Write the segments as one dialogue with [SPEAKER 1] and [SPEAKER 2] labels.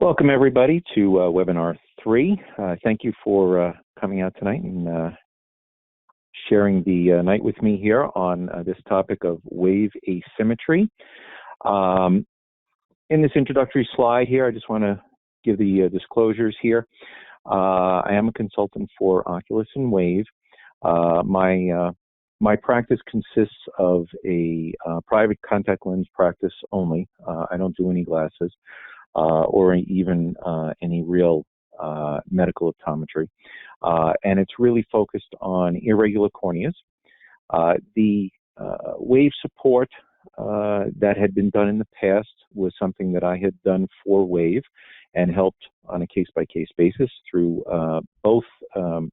[SPEAKER 1] Welcome, everybody, to webinar 3. Thank you for coming out tonight and sharing the night with me here on this topic of wave asymmetry. In this introductory slide here, I just want to give the disclosures here. I am a consultant for Oculus and Wave. My practice consists of a private contact lens practice only. I don't do any glasses. Or even any real medical optometry. And it's really focused on irregular corneas. The wave support that had been done in the past was something that I had done for wave and helped on a case-by-case basis through both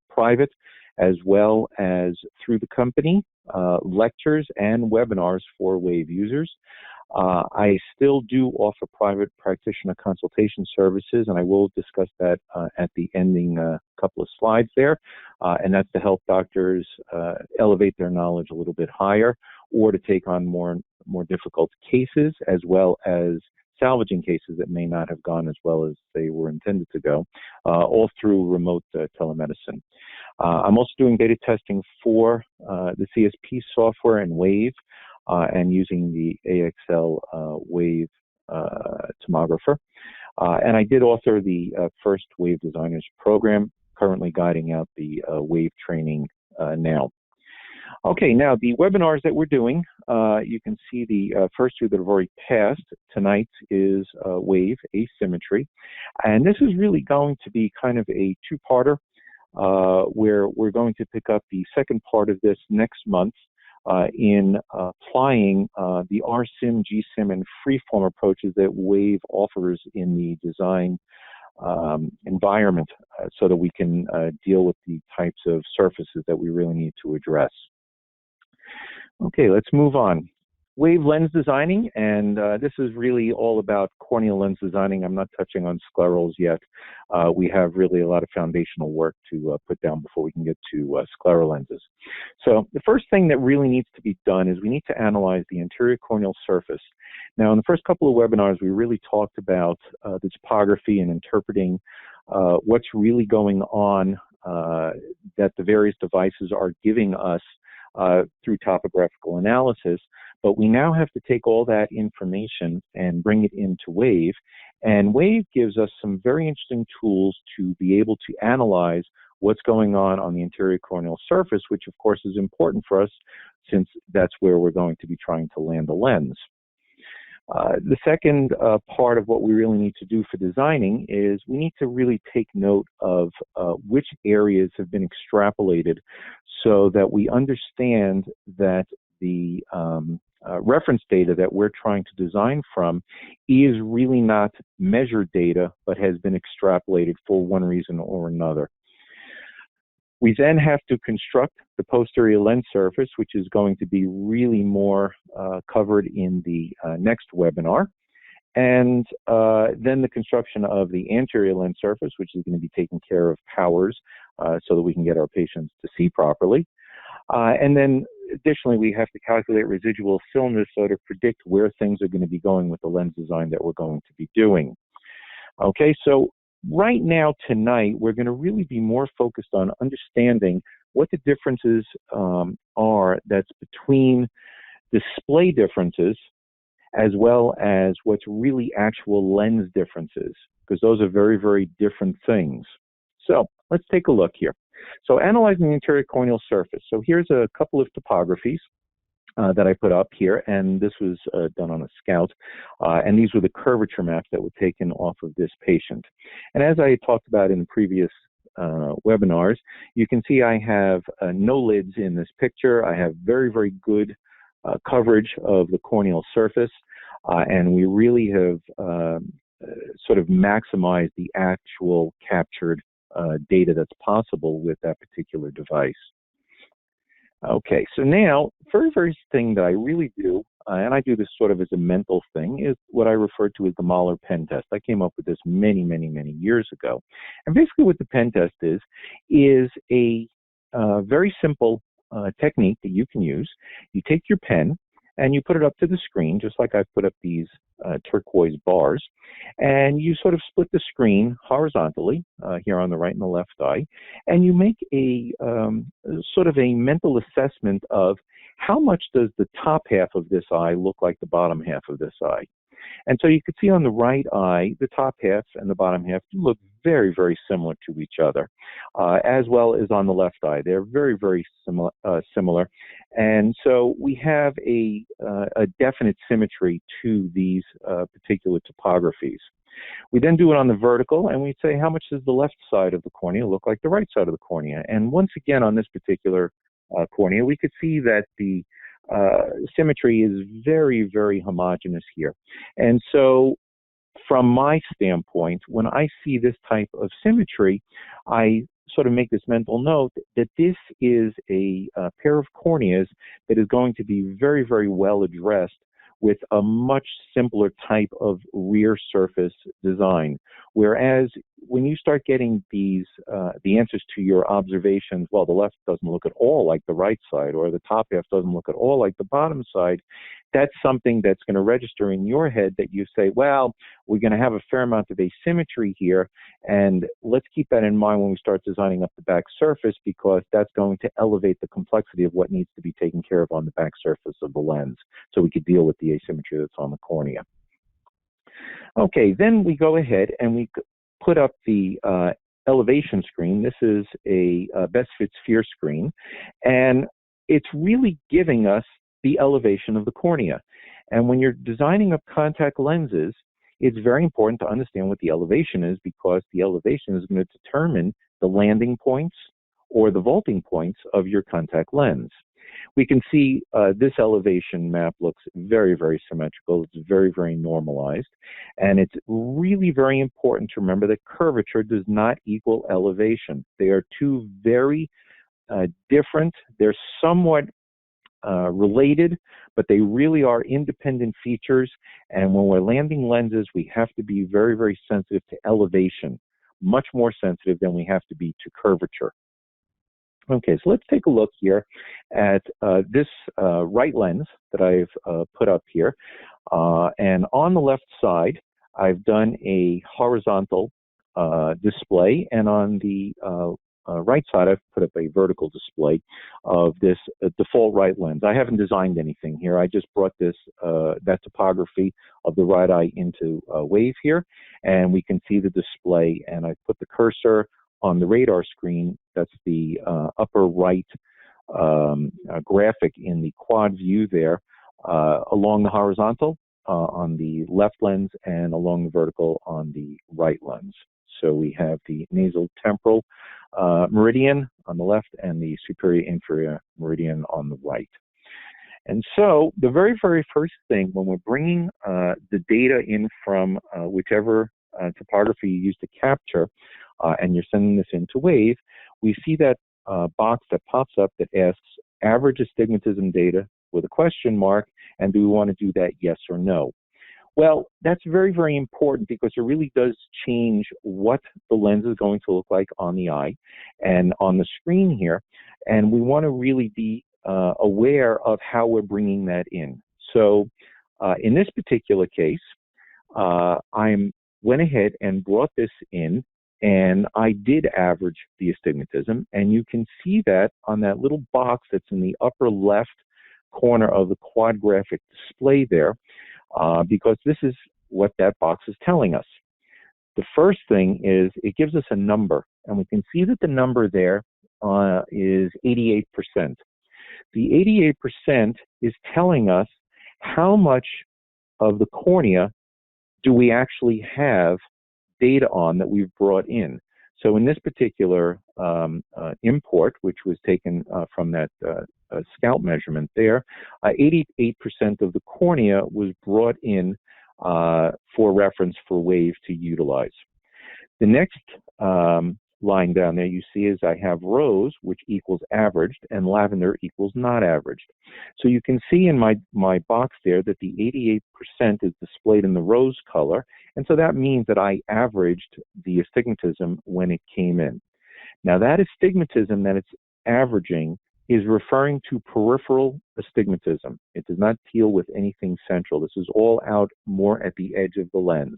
[SPEAKER 1] private as well as through the company, lectures and webinars for wave users. I still do offer private practitioner consultation services, and I will discuss that at the ending couple of slides there, and that's to help doctors elevate their knowledge a little bit higher or to take on more difficult cases, as well as salvaging cases that may not have gone as well as they were intended to go, all through remote telemedicine. I'm also doing beta testing for the CSP software and Wave, and using the AXL Wave tomographer. And I did author the first Wave Designers program, currently guiding out the Wave training now. Okay, now the webinars that we're doing, you can see the first two that have already passed. Tonight is Wave Asymmetry. And this is really going to be kind of a two-parter where we're going to pick up the second part of this next month. In applying the RSIM, GSIM, and freeform approaches that Wave offers in the design environment so that we can deal with the types of surfaces that we really need to address. Okay, let's move on. Wave lens designing, and this is really all about corneal lens designing. I'm not touching on sclerals yet. We have really a lot of foundational work to put down before we can get to scleral lenses. So the first thing that really needs to be done is we need to analyze the anterior corneal surface. Now, in the first couple of webinars, we really talked about the topography and interpreting what's really going on that the various devices are giving us through topographical analysis. But we now have to take all that information and bring it into Wave. And Wave gives us some very interesting tools to be able to analyze what's going on the anterior corneal surface, which of course is important for us since that's where we're going to be trying to land the lens. The second part of what we really need to do for designing is we need to really take note of which areas have been extrapolated so that we understand that the reference data that we're trying to design from is really not measured data, but has been extrapolated for one reason or another. We then have to construct the posterior lens surface, which is going to be really more covered in the next webinar. And then the construction of the anterior lens surface, which is going to be taking care of powers so that we can get our patients to see properly. And then additionally, we have to calculate residual cylinders so to predict where things are going to be going with the lens design that we're going to be doing. Okay, so right now, tonight, we're going to really be more focused on understanding what the differences are that's between display differences as well as what's really actual lens differences, because those are very, very different things. So let's take a look here. So analyzing the anterior corneal surface. So here's a couple of topographies that I put up here, and this was done on a Scout, and these were the curvature maps that were taken off of this patient. And as I talked about in previous webinars, you can see I have no lids in this picture. I have very, very good coverage of the corneal surface, and we really have sort of maximized the actual captured data that's possible with that particular device. Okay, so now, very first thing that I really do, and I do this sort of as a mental thing, is what I refer to as the Mahler pen test. I came up with this many, many, many years ago. And basically what the pen test is a very simple technique that you can use. You take your pen and you put it up to the screen, just like I've put up these turquoise bars, and you sort of split the screen horizontally here on the right and the left eye, and you make a sort of a mental assessment of how much does the top half of this eye look like the bottom half of this eye. And so you can see on the right eye, the top half and the bottom half do look very, very similar to each other, as well as on the left eye. They're very, very similar. And so we have a definite symmetry to these particular topographies. We then do it on the vertical, and we say, how much does the left side of the cornea look like the right side of the cornea? And once again, on this particular cornea, we could see that the symmetry is very, very homogeneous here. And so from my standpoint, when I see this type of symmetry, I sort of make this mental note that this is a pair of corneas that is going to be very, very well addressed with a much simpler type of rear surface design. Whereas when you start getting these, the answers to your observations, well, the left doesn't look at all like the right side, or the top half doesn't look at all like the bottom side, that's something that's going to register in your head that you say, well, we're going to have a fair amount of asymmetry here, and let's keep that in mind when we start designing up the back surface, because that's going to elevate the complexity of what needs to be taken care of on the back surface of the lens, so we could deal with the asymmetry that's on the cornea. Okay, then we go ahead and we put up the elevation screen. This is a best fit sphere screen, and it's really giving us the elevation of the cornea. And when you're designing up contact lenses, it's very important to understand what the elevation is, because the elevation is going to determine the landing points or the vaulting points of your contact lens. We can see this elevation map looks very, very symmetrical. It's very, very normalized. And it's really very important to remember that curvature does not equal elevation. They are two very different. They're somewhat related, but they really are independent features. And when we're landing lenses, we have to be very, very sensitive to elevation, much more sensitive than we have to be to curvature. Okay, so let's take a look here at this right lens that I've put up here. And on the left side, I've done a horizontal display, and on the right side, I've put up a vertical display of this default right lens. I haven't designed anything here. I just brought this that topography of the right eye into Wave here, and we can see the display. And I put the cursor on the radar screen. That's the upper right graphic in the quad view there, along the horizontal on the left lens, and along the vertical on the right lens. So we have the nasal temporal meridian on the left and the superior inferior meridian on the right. And so the very, very first thing when we're bringing the data in from whichever topography you use to capture, and you're sending this into Wave, we see that box that pops up that asks average astigmatism data with a question mark, and do we want to do that, yes or no? Well, that's very, very important, because it really does change what the lens is going to look like on the eye and on the screen here. And we want to really be aware of how we're bringing that in. So in this particular case, I went ahead and brought this in, and I did average the astigmatism. And you can see that on that little box that's in the upper left corner of the quad graphic display there, because this is what that box is telling us. The first thing is it gives us a number, and we can see that the number there is 88%. The 88% is telling us how much of the cornea do we actually have data on that we've brought in. So in this particular import, which was taken from that scalp measurement there, 88% of the cornea was brought in for reference for Wave to utilize. The next line down there you see is I have rose, which equals averaged, and lavender equals not averaged. So you can see in my box there that the 88% is displayed in the rose color, and so that means that I averaged the astigmatism when it came in. Now that astigmatism that it's averaging is referring to peripheral astigmatism. It does not deal with anything central. This is all out more at the edge of the lens.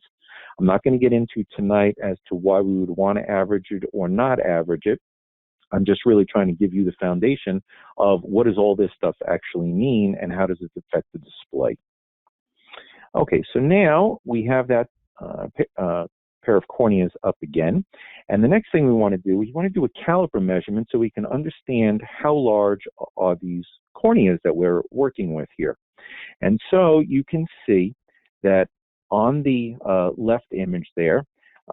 [SPEAKER 1] I'm not going to get into tonight as to why we would want to average it or not average it. I'm just really trying to give you the foundation of what does all this stuff actually mean and how does it affect the display. Okay, so now we have that pair of corneas up again. And the next thing we want to do is we want to do a caliper measurement so we can understand how large are these corneas that we're working with here. And so you can see that on the left image there,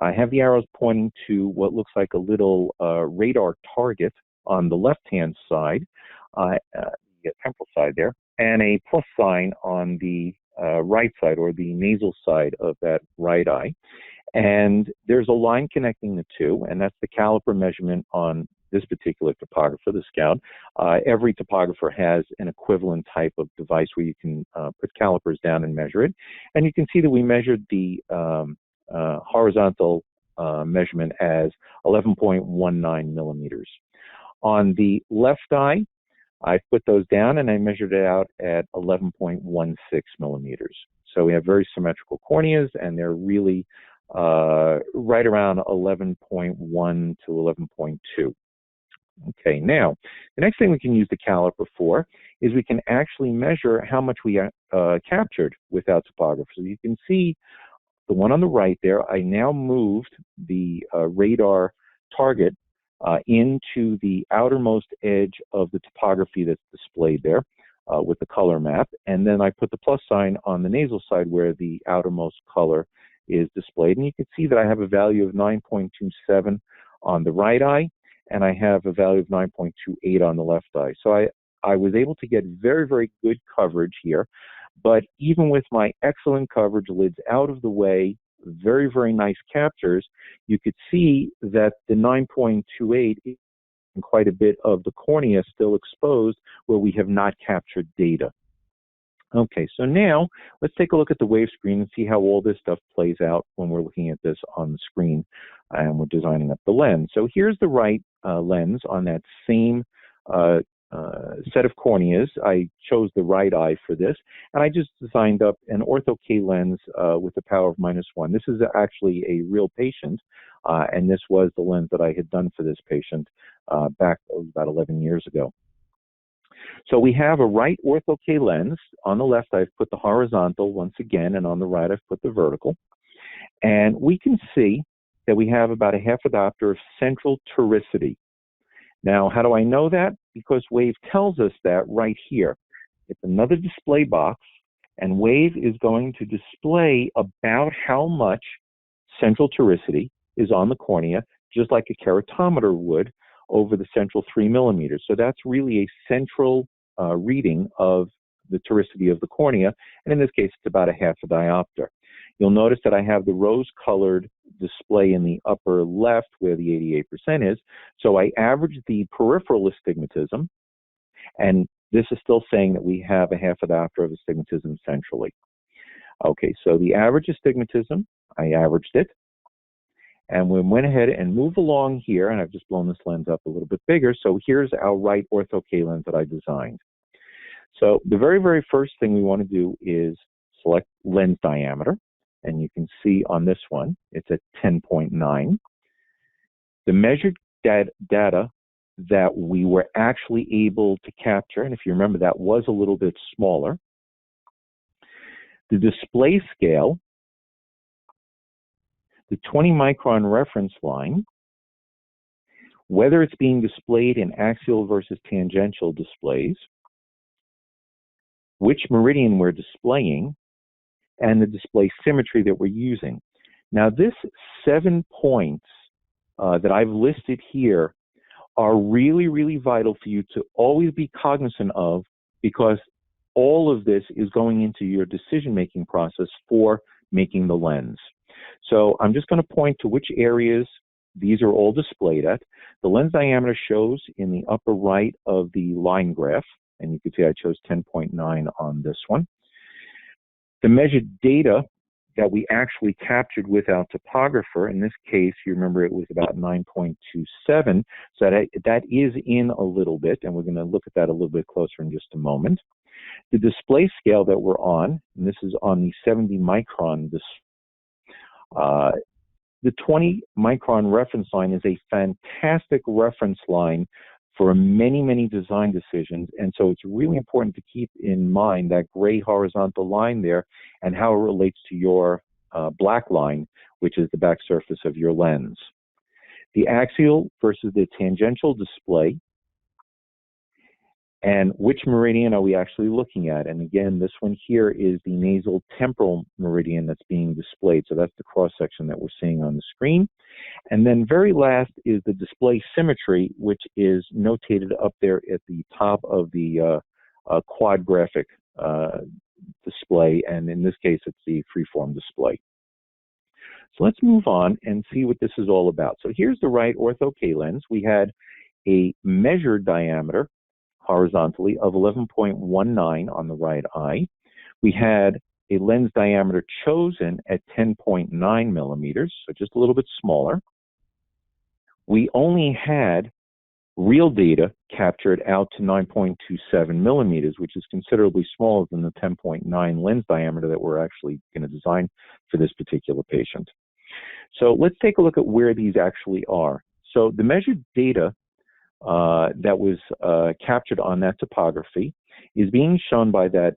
[SPEAKER 1] I have the arrows pointing to what looks like a little radar target on the left-hand side, the temporal side there, and a plus sign on the right side, or the nasal side of that right eye. And there's a line connecting the two, and that's the caliper measurement on this particular topographer, the Scout. Every topographer has an equivalent type of device where you can put calipers down and measure it. And you can see that we measured the horizontal measurement as 11.19 millimeters. On the left eye, I put those down and I measured it out at 11.16 millimeters. So we have very symmetrical corneas, and they're really right around 11.1 to 11.2. Okay, now, the next thing we can use the caliper for is we can actually measure how much we captured with our topography. So you can see the one on the right there, I now moved the radar target into the outermost edge of the topography that's displayed there with the color map. And then I put the plus sign on the nasal side where the outermost color is displayed. And you can see that I have a value of 9.27 on the right eye, and I have a value of 9.28 on the left eye. So I was able to get very, very good coverage here. But even with my excellent coverage, lids out of the way, very, very nice captures, you could see that the 9.28 is quite a bit of the cornea still exposed where we have not captured data. Okay, so now let's take a look at the wave screen and see how all this stuff plays out when we're looking at this on the screen and we're designing up the lens. So here's the right lens on that same set of corneas. I chose the right eye for this, and I just designed up an ortho K lens with a power of -1. This is actually a real patient, and this was the lens that I had done for this patient back about 11 years ago. So we have a right ortho K lens. On the left, I've put the horizontal once again, and on the right, I've put the vertical. And we can see that we have about a half a diopter of central toricity. Now, how do I know that? Because Wave tells us that right here. It's another display box, and Wave is going to display about how much central toricity is on the cornea, just like a keratometer would over the central 3 millimeters. So that's really a central reading of the toricity of the cornea, and in this case, it's about a half a diopter. You'll notice that I have the rose-colored display in the upper left where the 88% is. So I averaged the peripheral astigmatism, and this is still saying that we have a half a diopter of astigmatism centrally. Okay, so the average astigmatism, I averaged it, and we went ahead and moved along here, and I've just blown this lens up a little bit bigger. So here's our right ortho K lens that I designed. So the very, very first thing we want to do is select lens diameter. And you can see on this one, it's at 10.9. The measured data that we were actually able to capture, and if you remember, that was a little bit smaller. The display scale, the 20 micron reference line, whether it's being displayed in axial versus tangential displays, which meridian we're displaying, and the display symmetry that we're using. Now, this 7 points that I've listed here are really, really vital for you to always be cognizant of, because all of this is going into your decision-making process for making the lens. So I'm just going to point to which areas these are all displayed at. The lens diameter shows in the upper right of the line graph, and you can see I chose 10.9 on this one. The measured data that we actually captured with our topographer. In this case, you remember it was about 9.27, so that is in a little bit, and we're going to look at that a little bit closer in just a moment. The display scale that we're on, and this is on the 70 micron, the 20 micron reference line is a fantastic reference line for many, many design decisions. And so it's really important to keep in mind that gray horizontal line there and how it relates to your black line, which is the back surface of your lens. The axial versus the tangential display, and which meridian are we actually looking at? And again, this one here is the nasal temporal meridian that's being displayed. So that's the cross section that we're seeing on the screen. And then very last is the display symmetry, which is notated up there at the top of the quad graphic display. And in this case, it's the freeform display. So let's move on and see what this is all about. So here's the right ortho K lens. We had a measured diameter horizontally of 11.19 on the right eye. We had a lens diameter chosen at 10.9 millimeters, so just a little bit smaller. We only had real data captured out to 9.27 millimeters, which is considerably smaller than the 10.9 lens diameter that we're actually going to design for this particular patient. So let's take a look at where these actually are. So the measured data that was captured on that topography is being shown by that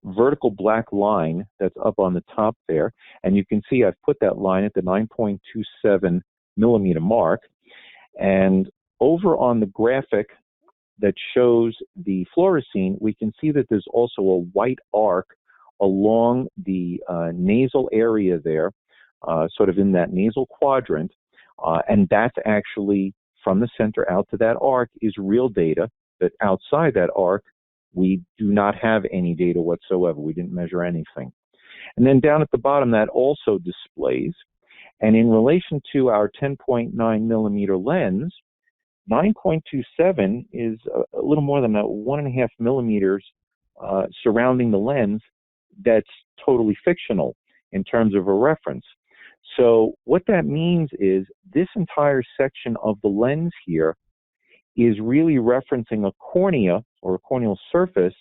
[SPEAKER 1] vertical black line that's up on the top there. And you can see I've put that line at the 9.27 millimeter mark. And over on the graphic that shows the fluorescein, we can see that there's also a white arc along the nasal area there, sort of in that nasal quadrant. And that's actually from the center out to that arc is real data, but outside that arc, we do not have any data whatsoever. We didn't measure anything. And then down at the bottom, that also displays. And in relation to our 10.9 millimeter lens, 9.27 is a little more than 1.5 millimeters surrounding the lens that's totally fictional in terms of a reference. So what that means is this entire section of the lens here is really referencing a cornea or a corneal surface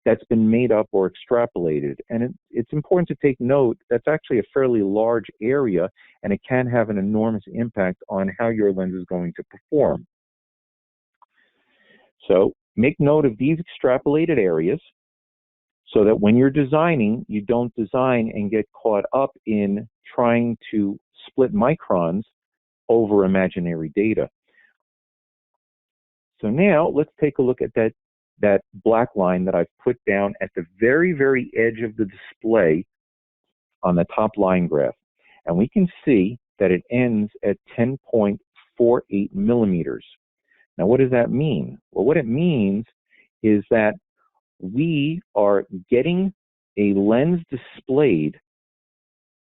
[SPEAKER 1] that's been made up or extrapolated. And it's important to take note that's actually a fairly large area, and it can have an enormous impact on how your lens is going to perform. So make note of these extrapolated areas so that when you're designing, you don't design and get caught up in trying to split microns over imaginary data. So now let's take a look at that black line that I've put down at the very, very edge of the display on the top line graph. And we can see that it ends at 10.48 millimeters. Now, what does that mean? Well, what it means is that we are getting a lens displayed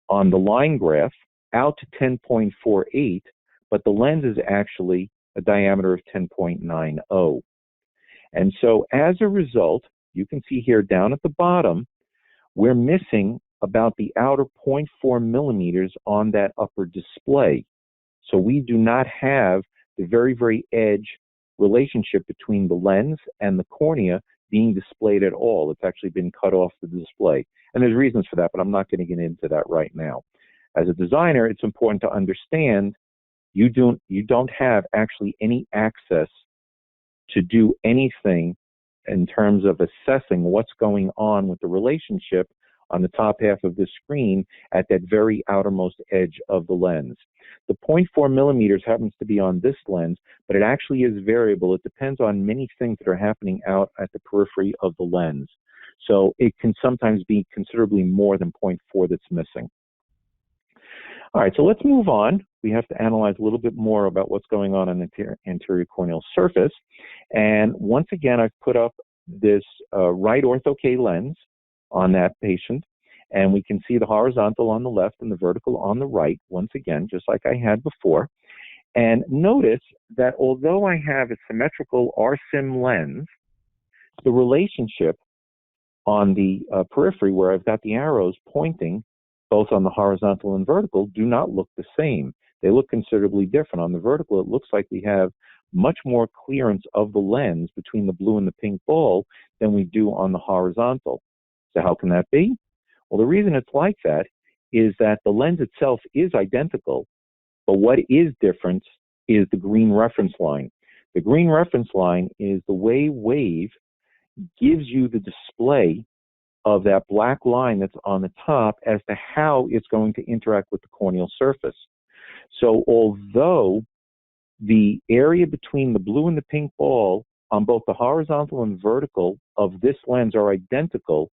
[SPEAKER 1] on the line graph out to 10.48, but the lens is actually a diameter of 10.90. And so as a result, you can see here down at the bottom, we're missing about the outer 0.4 millimeters on that upper display. So we do not have the very, very edge relationship between the lens and the cornea being displayed at all. It's actually been cut off the display. And there's reasons for that, but I'm not going to get into that right now. As a designer, it's important to understand you don't have actually any access to do anything in terms of assessing what's going on with the relationship on the top half of the screen at that very outermost edge of the lens. The 0.4 millimeters happens to be on this lens, but it actually is variable. It depends on many things that are happening out at the periphery of the lens. So it can sometimes be considerably more than 0.4 that's missing. All right, so let's move on. We have to analyze a little bit more about what's going on the anterior corneal surface. And once again, I've put up this right ortho K lens on that patient, and we can see the horizontal on the left and the vertical on the right, once again, just like I had before. And notice that although I have a symmetrical RSIM lens, the relationship on the periphery where I've got the arrows pointing both on the horizontal and vertical, do not look the same. They look considerably different. On the vertical, it looks like we have much more clearance of the lens between the blue and the pink ball than we do on the horizontal. So how can that be? Well, the reason it's like that is that the lens itself is identical, but what is different is the green reference line. The green reference line is the way wave gives you the display of that black line that's on the top as to how it's going to interact with the corneal surface. So although the area between the blue and the pink ball on both the horizontal and vertical of this lens are identical,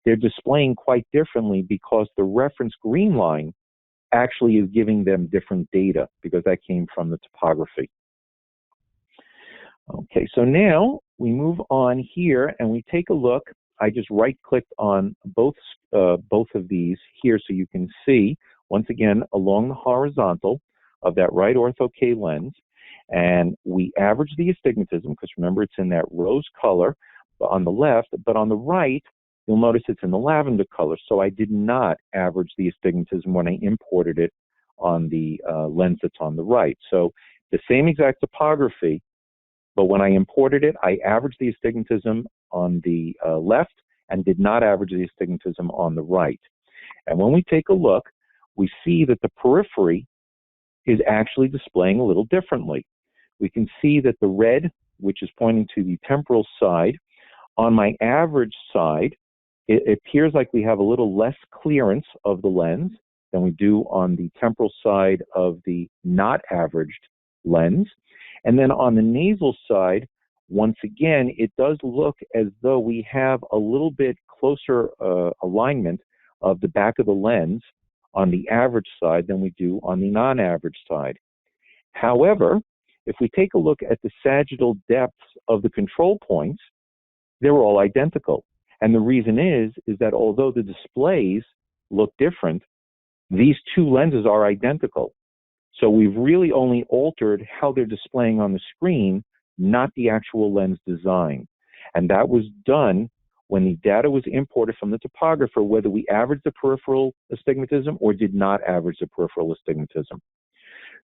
[SPEAKER 1] they're displaying quite differently because the reference green line actually is giving them different data because that came from the topography. Okay, so now we move on here and we take a look. I just right-clicked on both of these here so you can see, once again, along the horizontal of that right ortho K lens, and we average the astigmatism, because remember it's in that rose color on the left, but on the right, you'll notice it's in the lavender color, so I did not average the astigmatism when I imported it on the lens that's on the right. So the same exact topography, but when I imported it, I averaged the astigmatism on the left and did not average the astigmatism on the right. And when we take a look, we see that the periphery is actually displaying a little differently. We can see that the red, which is pointing to the temporal side, on my average side, it appears like we have a little less clearance of the lens than we do on the temporal side of the not averaged lens. And then on the nasal side, once again, it does look as though we have a little bit closer alignment of the back of the lens on the average side than we do on the non-average side. However, if we take a look at the sagittal depths of the control points, they're all identical. And the reason is that although the displays look different, these two lenses are identical. So we've really only altered how they're displaying on the screen, not the actual lens design. And that was done when the data was imported from the topographer, whether we averaged the peripheral astigmatism or did not average the peripheral astigmatism.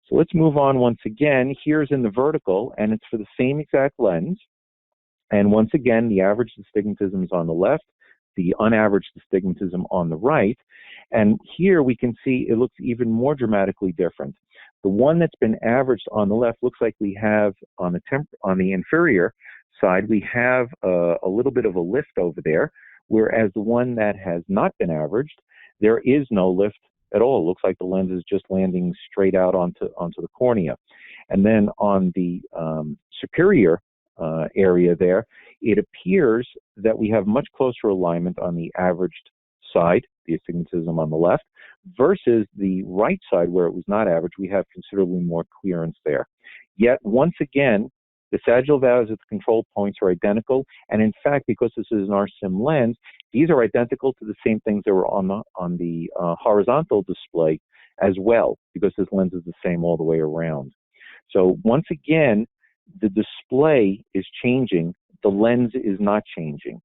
[SPEAKER 1] So let's move on once again. Here's in the vertical, and it's for the same exact lens. And once again, the averaged astigmatism is on the left, the unaveraged astigmatism on the right. And here we can see it looks even more dramatically different. The one that's been averaged on the left looks like we have on the inferior side, we have a little bit of a lift over there, whereas the one that has not been averaged, there is no lift at all. It looks like the lens is just landing straight out onto the cornea. And then on the superior area there, it appears that we have much closer alignment on the averaged side, the astigmatism on the left, versus the right side where it was not averaged. We have considerably more clearance there. Yet, once again, the sagittal values at the control points are identical, and in fact, because this is an RSIM lens, these are identical to the same things that were on the horizontal display as well, because this lens is the same all the way around. So once again, the display is changing, the lens is not changing.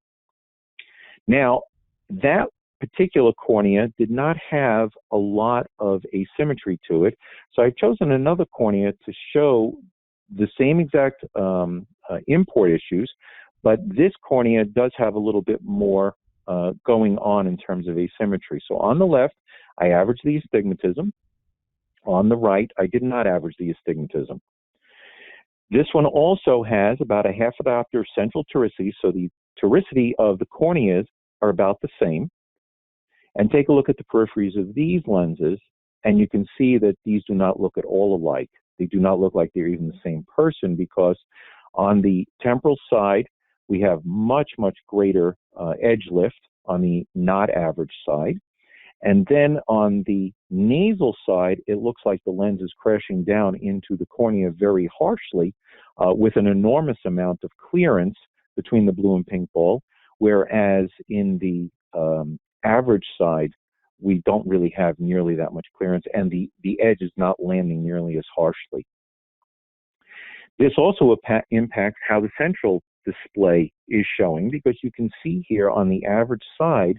[SPEAKER 1] Now, that particular cornea did not have a lot of asymmetry to it, so I've chosen another cornea to show the same exact import issues, but this cornea does have a little bit more going on in terms of asymmetry. So on the left, I averaged the astigmatism. On the right, I did not average the astigmatism. This one also has about a half a diopter central toricity, so the toricity of the corneas are about the same. And take a look at the peripheries of these lenses, and you can see that these do not look at all alike. They do not look like they're even the same person, because on the temporal side, we have much, much greater edge lift on the not average side. And then on the nasal side, it looks like the lens is crashing down into the cornea very harshly with an enormous amount of clearance between the blue and pink ball, whereas in the average side, we don't really have nearly that much clearance, and the edge is not landing nearly as harshly. This also impacts how the central display is showing, because you can see here on the average side,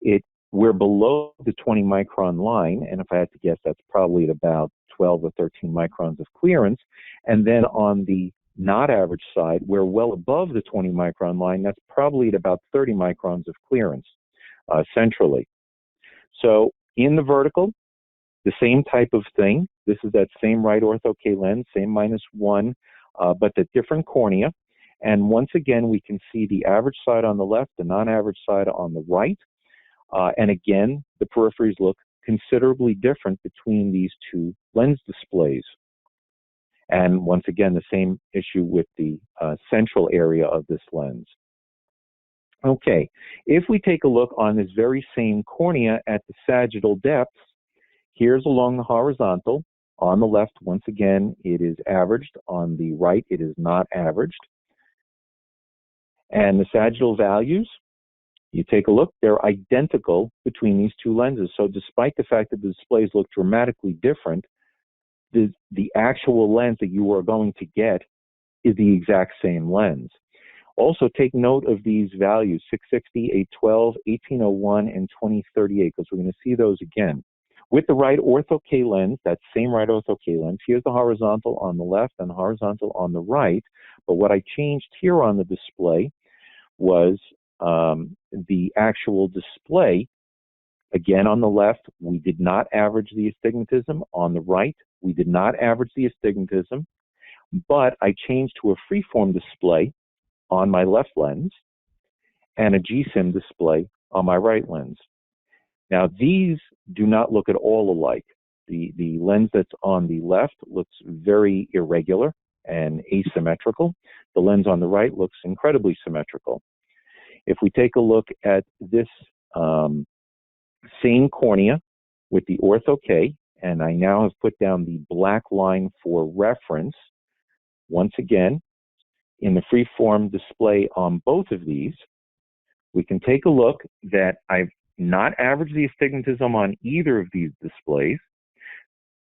[SPEAKER 1] it we're below the 20 micron line, and if I had to guess, that's probably at about 12 or 13 microns of clearance. And then on the not average side, we're well above the 20 micron line. That's probably at about 30 microns of clearance centrally. So in the vertical, the same type of thing. This is that same right ortho K lens, same -1, but the different cornea. And once again, we can see the average side on the left, the non-average side on the right. And again, the peripheries look considerably different between these two lens displays. And once again, the same issue with the central area of this lens. Okay, if we take a look on this very same cornea at the sagittal depths, here's along the horizontal. On the left, once again, it is averaged. On the right, it is not averaged. And the sagittal values, you take a look, they're identical between these two lenses. So despite the fact that the displays look dramatically different, the actual lens that you are going to get is the exact same lens. Also take note of these values, 660, 812, 1801, and 2038, because we're going to see those again. With the right ortho K lens, that same right ortho K lens, here's the horizontal on the left and the horizontal on the right. But what I changed here on the display was the actual display. Again, on the left, we did not average the astigmatism. On the right, we did not average the astigmatism, but I changed to a freeform display on my left lens and a GSIM display on my right lens. Now, these do not look at all alike. The lens that's on the left looks very irregular and asymmetrical. The lens on the right looks incredibly symmetrical. If we take a look at this same cornea with the ortho K, and I now have put down the black line for reference, once again, in the freeform display on both of these, we can take a look that I've not averaged the astigmatism on either of these displays.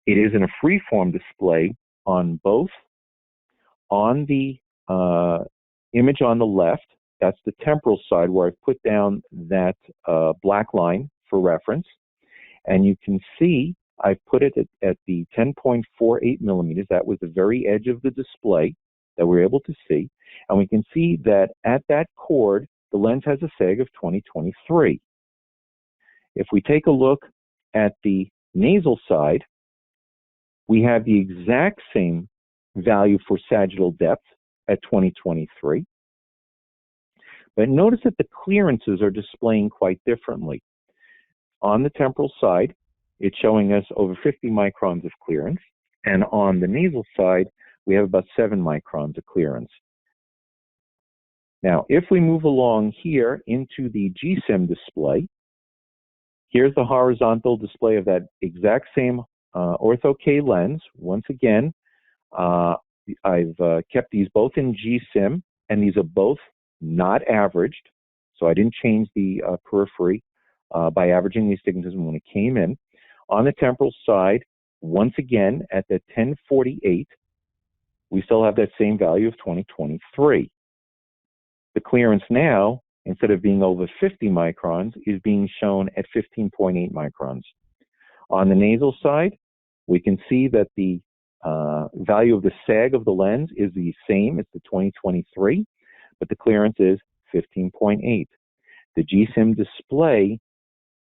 [SPEAKER 1] It is in a freeform display on both. On the image on the left, that's the temporal side where I've put down that black line for reference. And you can see I've put it at the 10.48 millimeters. That was the very edge of the display that we're able to see. And we can see that at that chord, the lens has a sag of 20/23. If we take a look at the nasal side, we have the exact same value for sagittal depth at 20/23. But notice that the clearances are displaying quite differently. On the temporal side, it's showing us over 50 microns of clearance. And on the nasal side, we have about 7 microns of clearance. Now, if we move along here into the GSIM display, here's the horizontal display of that exact same ortho K lens. Once again, I've kept these both in GSIM, and these are both not averaged. So I didn't change the periphery by averaging the astigmatism when it came in. On the temporal side, once again, at the 1048, we still have that same value of 20/23. The clearance now, instead of being over 50 microns, is being shown at 15.8 microns. On the nasal side, we can see that the value of the sag of the lens is the same. It's the 20/23, but the clearance is 15.8. The GSIM display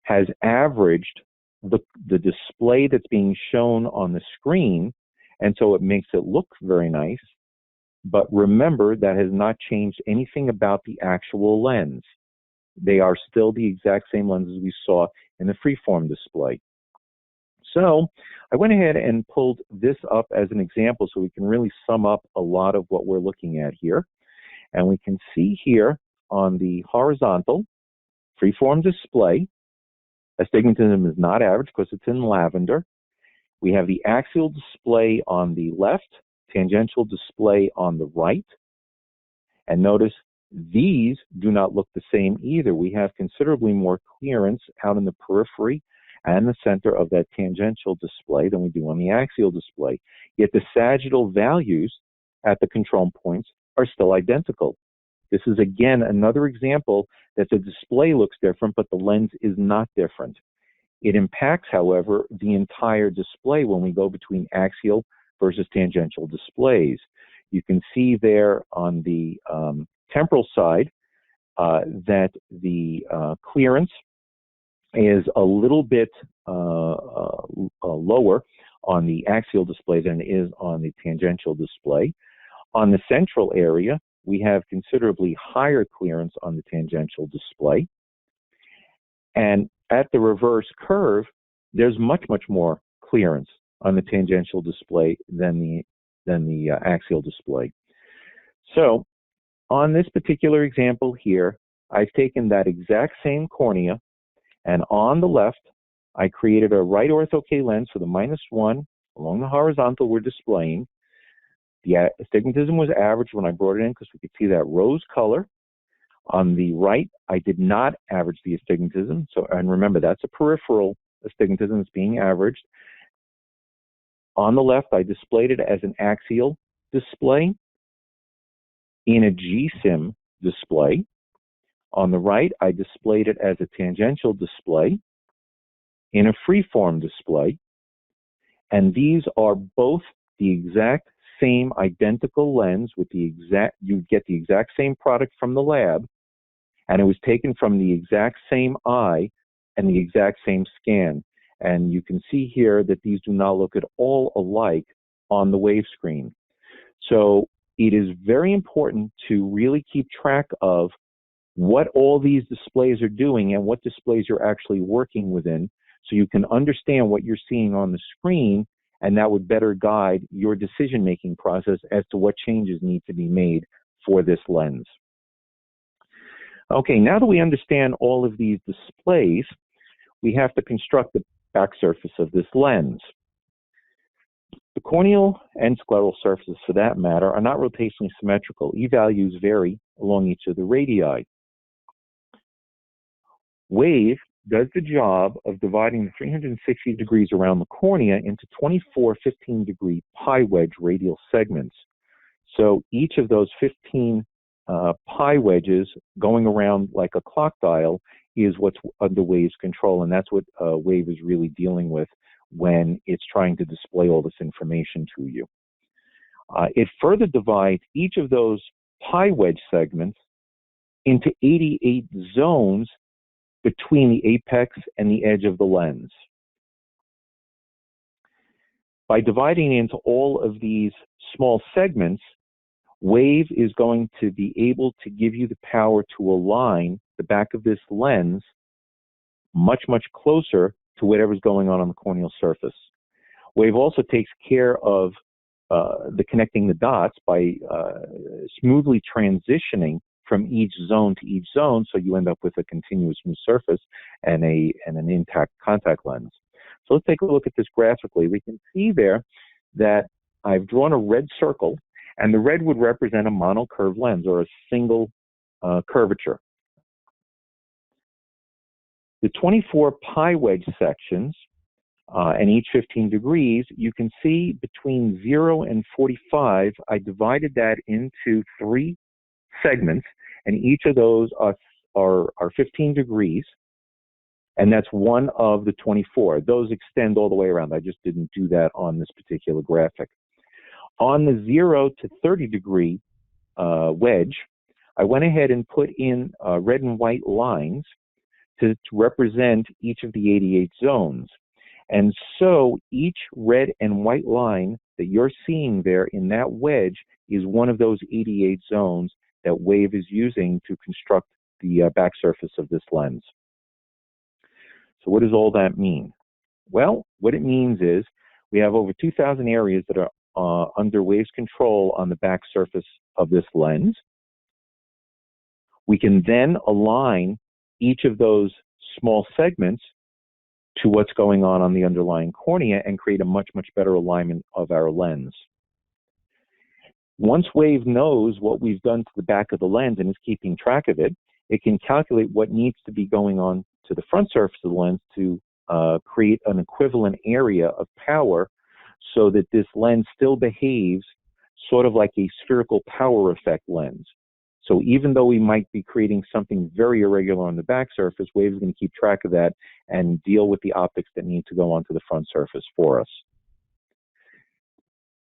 [SPEAKER 1] has averaged the display that's being shown on the screen, and so it makes it look very nice. But remember, that has not changed anything about the actual lens. They are still the exact same lenses we saw in the freeform display. So I went ahead and pulled this up as an example so we can really sum up a lot of what we're looking at here. And we can see here on the horizontal freeform display, astigmatism is not average because it's in lavender. We have the axial display on the left, tangential display on the right. And notice these do not look the same either. We have considerably more clearance out in the periphery and the center of that tangential display than we do on the axial display. Yet the sagittal values at the control points are still identical. This is, again, another example that the display looks different, but the lens is not different. It impacts, however, the entire display when we go between axial versus tangential displays. You can see there on the temporal side that the clearance is a little bit lower on the axial display than it is on the tangential display. On the central area, we have considerably higher clearance on the tangential display. And at the reverse curve, there's much, much more clearance on the tangential display than the axial display. So on this particular example here, I've taken that exact same cornea, and on the left, I created a right ortho K lens for the -1 along the horizontal we're displaying. The astigmatism was average when I brought it in because we could see that rose color. On the right, I did not average the astigmatism. So, and remember, that's a peripheral astigmatism that's being averaged. On the left, I displayed it as an axial display in a GSIM display. On the right, I displayed it as a tangential display in a freeform display. And these are both the exact same identical lens with the exact, you get the exact same product from the lab, and it was taken from the exact same eye and the exact same scan. And you can see here that these do not look at all alike on the wave screen. So it is very important to really keep track of what all these displays are doing and what displays you're actually working within, so you can understand what you're seeing on the screen, and that would better guide your decision-making process as to what changes need to be made for this lens. Okay, now that we understand all of these displays, we have to construct the back surface of this lens. The corneal and scleral surfaces, for that matter, are not rotationally symmetrical. E-values vary along each of the radii. Wave does the job of dividing the 360 degrees around the cornea into 24 15-degree pi wedge radial segments. So each of those 15 pi wedges going around like a clock dial is what's under Wave's control, and that's what Wave is really dealing with when it's trying to display all this information to you. It further divides each of those pi wedge segments into 88 zones between the apex and the edge of the lens. By dividing into all of these small segments, Wave is going to be able to give you the power to align the back of this lens much, much closer to whatever's going on the corneal surface. Wave also takes care of the connecting the dots by smoothly transitioning from each zone to each zone, so you end up with a continuous smooth surface and an intact contact lens. So let's take a look at this graphically. We can see there that I've drawn a red circle, and the red would represent a monocurve lens, or a single curvature. The 24 pi wedge sections, and each 15 degrees, you can see between 0 and 45, I divided that into 3 segments, and each of those are 15 degrees, and that's one of the 24. Those extend all the way around. I just didn't do that on this particular graphic. On the 0 to 30 degree wedge, I went ahead and put in red and white lines to represent each of the 88 zones. And so each red and white line that you're seeing there in that wedge is one of those 88 zones that Wave is using to construct the back surface of this lens. So what does all that mean? Well, what it means is we have over 2,000 areas that are under Wave's control on the back surface of this lens. We can then align each of those small segments to what's going on the underlying cornea and create a much, much better alignment of our lens. Once Wave knows what we've done to the back of the lens and is keeping track of it, it can calculate what needs to be going on to the front surface of the lens to create an equivalent area of power so that this lens still behaves sort of like a spherical power effect lens. So even though we might be creating something very irregular on the back surface, Wave is going to keep track of that and deal with the optics that need to go onto the front surface for us.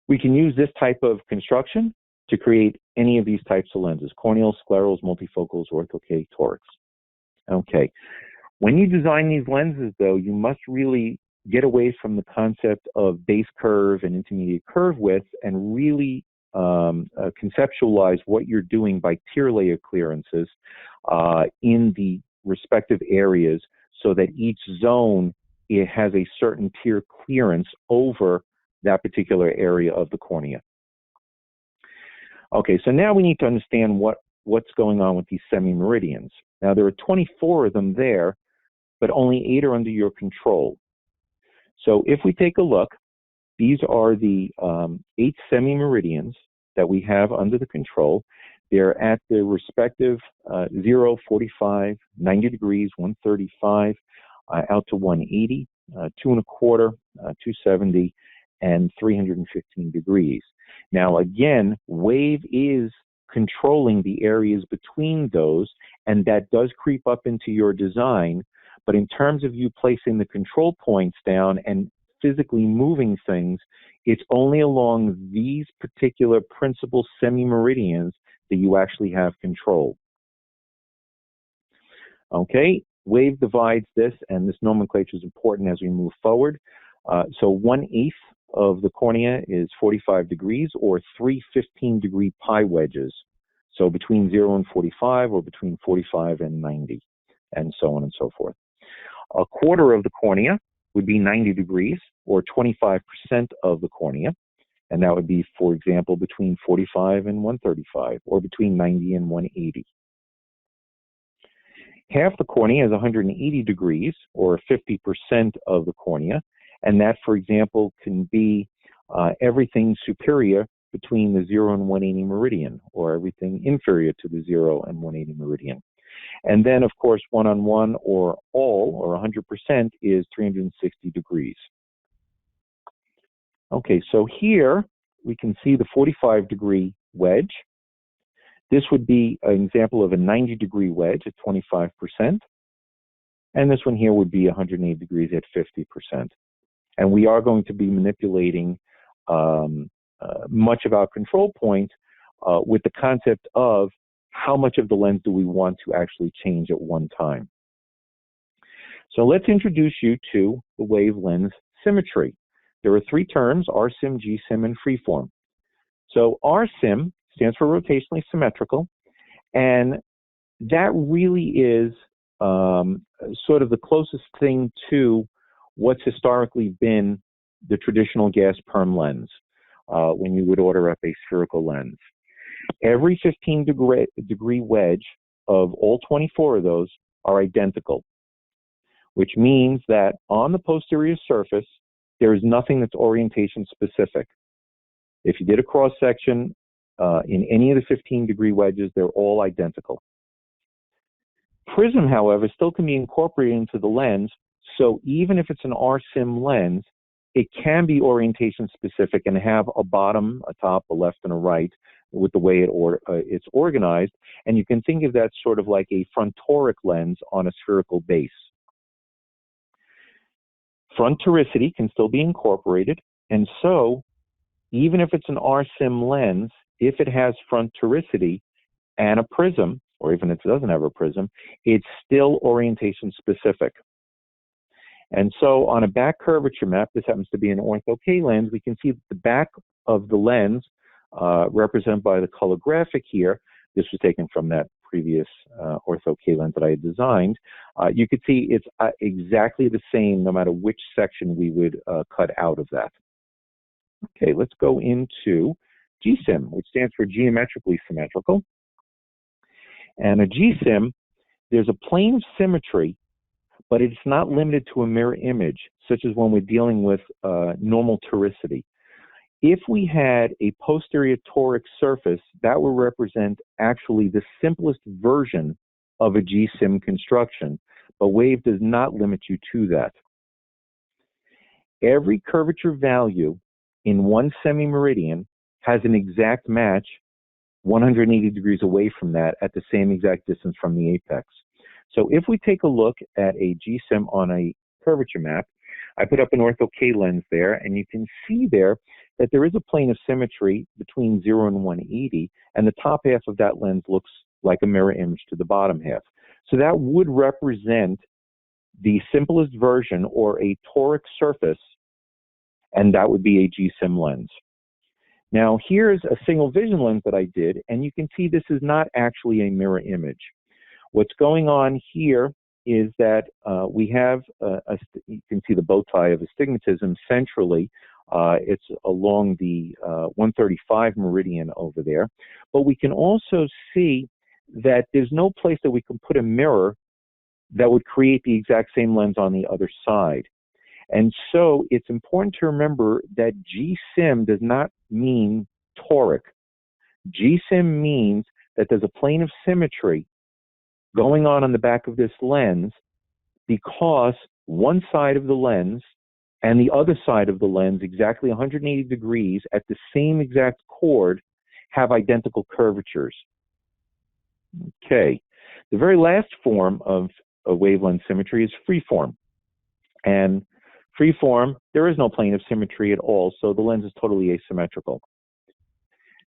[SPEAKER 1] We can use this type of construction to create any of these types of lenses: corneals, sclerals, multifocals, ortho-K, torics. Okay. When you design these lenses, though, you must really get away from the concept of base curve and intermediate curve width and really conceptualize what you're doing by tier layer clearances in the respective areas, so that each zone, it has a certain tier clearance over that particular area of the cornea. Okay, so now we need to understand what's going on with these semi-meridians. Now, there are 24 of them there, but only 8 are under your control. So if we take a look, these are the 8 semi-meridians that we have under the control. They're at their respective 0, 45, 90 degrees, 135, out to 180, 2 1/4, 270, and 315 degrees. Now, again, Wave is controlling the areas between those, and that does creep up into your design. But in terms of you placing the control points down and physically moving things, it's only along these particular principal semi-meridians that you actually have control. Okay, Wave divides this, and this nomenclature is important as we move forward. So 1/8 of the cornea is 45 degrees, or 3 15-degree pi wedges. So between 0 and 45, or between 45 and 90, and so on and so forth. 1/4 of the cornea would be 90 degrees, or 25% of the cornea. And that would be, for example, between 45 and 135, or between 90 and 180. Half the cornea is 180 degrees, or 50% of the cornea. And that, for example, can be everything superior between the 0 and 180 meridian, or everything inferior to the 0 and 180 meridian. And then, of course, 1-on-1 or all, or 100%, is 360 degrees. Okay, so here we can see the 45-degree wedge. This would be an example of a 90-degree wedge at 25%. And this one here would be 180 degrees at 50%. And we are going to be manipulating much of our control point with the concept of how much of the lens do we want to actually change at one time. So let's introduce you to the Wave lens symmetry. There are 3 terms: R-sim, G-sim, and freeform. So R-sim stands for rotationally symmetrical, and that really is sort of the closest thing to what's historically been the traditional gas perm lens when you would order up a spherical lens. Every 15-degree wedge of all 24 of those are identical, which means that on the posterior surface, there is nothing that's orientation specific. If you did a cross-section in any of the 15-degree wedges, they're all identical. Prism, however, still can be incorporated into the lens, so even if it's an R-sim lens, it can be orientation specific and have a bottom, a top, a left, and a right with the way it's organized. And you can think of that sort of like a frontoric lens on a spherical base. Frontoricity can still be incorporated, and so even if it's an R-sim lens, if it has frontoricity and a prism, or even if it doesn't have a prism, it's still orientation specific. And so on a back curvature map, this happens to be an ortho-K lens, we can see that the back of the lens, represented by the color graphic here, this was taken from that previous ortho-K lens that I had designed, you could see it's exactly the same no matter which section we would cut out of that. Okay, let's go into G-sim, which stands for geometrically symmetrical. And a G-sim, there's a plane of symmetry, but it's not limited to a mirror image, such as when we're dealing with normal toricity. If we had a posterior toric surface, that would represent actually the simplest version of a G-sim construction, but Wave does not limit you to that. Every curvature value in one semi-meridian has an exact match 180 degrees away from that at the same exact distance from the apex. So if we take a look at a GSIM on a curvature map, I put up an ortho K lens there, and you can see there that there is a plane of symmetry between 0 and 180, and the top half of that lens looks like a mirror image to the bottom half. So that would represent the simplest version, or a toric surface, and that would be a GSIM lens. Now here's a single vision lens that I did, and you can see this is not actually a mirror image. What's going on here is that we have, you can see the bow tie of astigmatism centrally. It's along the 135 meridian over there. But we can also see that there's no place that we can put a mirror that would create the exact same lens on the other side. And so it's important to remember that GSIM does not mean toric. GSIM means that there's a plane of symmetry going on the back of this lens, because one side of the lens and the other side of the lens, exactly 180 degrees at the same exact chord, have identical curvatures. Okay. The very last form of a wavelength symmetry is freeform. And freeform, there is no plane of symmetry at all, so the lens is totally asymmetrical.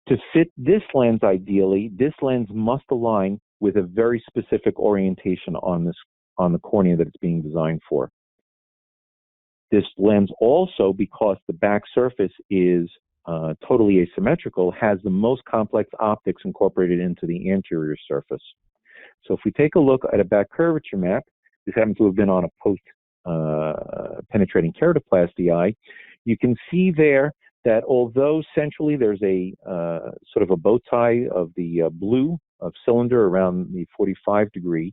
[SPEAKER 1] To fit this lens ideally, this lens must align with a very specific orientation on the cornea that it's being designed for. This lens also, because the back surface is totally asymmetrical, has the most complex optics incorporated into the anterior surface. So if we take a look at a back curvature map, this happens to have been on a post-penetrating keratoplasty eye, you can see there that although centrally there's a sort of a bow tie of the blue of cylinder around the 45 degree,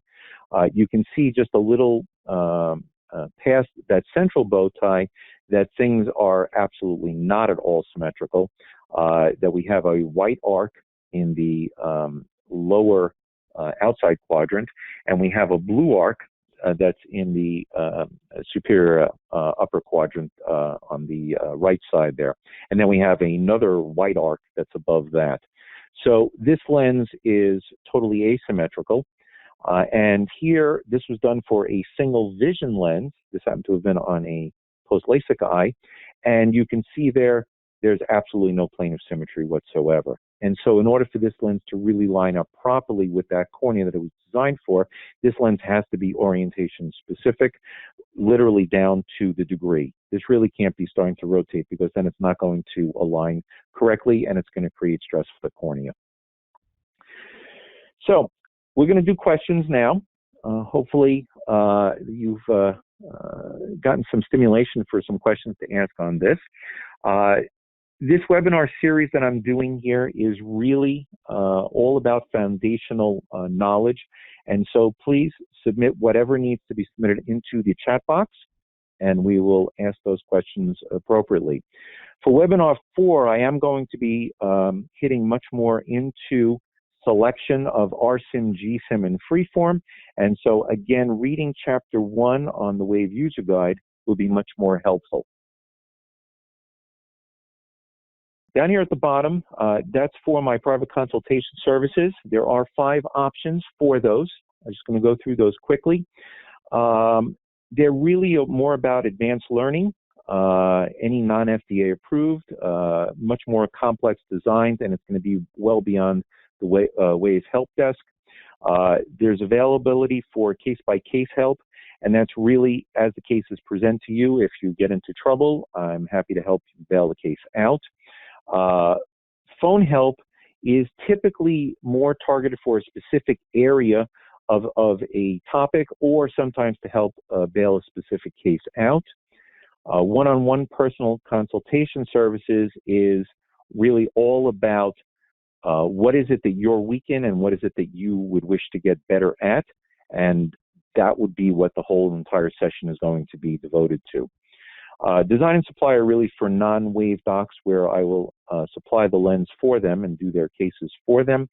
[SPEAKER 1] you can see just a little past that central bow tie that things are absolutely not at all symmetrical, that we have a white arc in the lower outside quadrant, and we have a blue arc that's in the superior upper quadrant on the right side there. And then we have another white arc that's above that. So this lens is totally asymmetrical. And here, this was done for a single vision lens. This happened to have been on a post-LASIK eye. And you can see there, there's absolutely no plane of symmetry whatsoever. And so in order for this lens to really line up properly with that cornea that it was designed for, this lens has to be orientation specific, literally down to the degree. This really can't be starting to rotate, because then it's not going to align correctly, and it's going to create stress for the cornea. So we're going to do questions now. Hopefully you've gotten some stimulation for some questions to ask on this. This webinar series that I'm doing here is really all about foundational knowledge. And so please submit whatever needs to be submitted into the chat box, and we will ask those questions appropriately. For webinar 4, I am going to be hitting much more into selection of RSIM, GSIM, and freeform. And so again, reading chapter 1 on the Wave User Guide will be much more helpful. Down here at the bottom, that's for my private consultation services. There are 5 options for those. I'm just going to go through those quickly. They're really more about advanced learning, any non-FDA approved, much more complex designs, and it's going to be well beyond the Wave help desk. There's availability for case-by-case help, and that's really as the cases present to you. If you get into trouble, I'm happy to help you bail the case out. Phone help is typically more targeted for a specific area of a topic, or sometimes to help bail a specific case out. One-on-one personal consultation services is really all about what is it that you're weak in, and what is it that you would wish to get better at, and that would be what the whole entire session is going to be devoted to. Design and supply are really for non-Wave docs, where I will supply the lens for them and do their cases for them.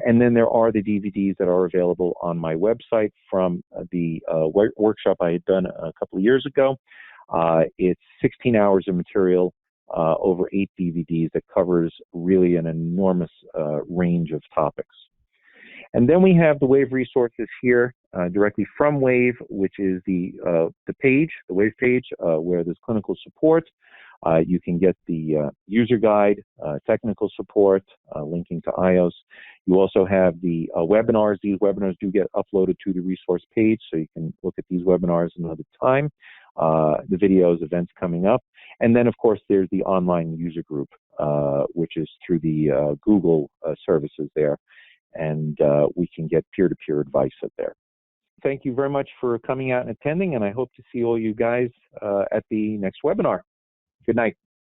[SPEAKER 1] And then there are the DVDs that are available on my website from the workshop I had done a couple of years ago. It's 16 hours of material over 8 DVDs that covers really an enormous range of topics. And then we have the WAVE resources here directly from WAVE, which is the page, the WAVE page, where there's clinical support. You can get the user guide, technical support, linking to iOS. You also have the webinars. These webinars do get uploaded to the resource page, so you can look at these webinars another time, the videos, events coming up. And then, of course, there's the online user group, which is through the Google services there. And we can get peer-to-peer advice out there. Thank you very much for coming out and attending, and I hope to see all you guys at the next webinar. Good night.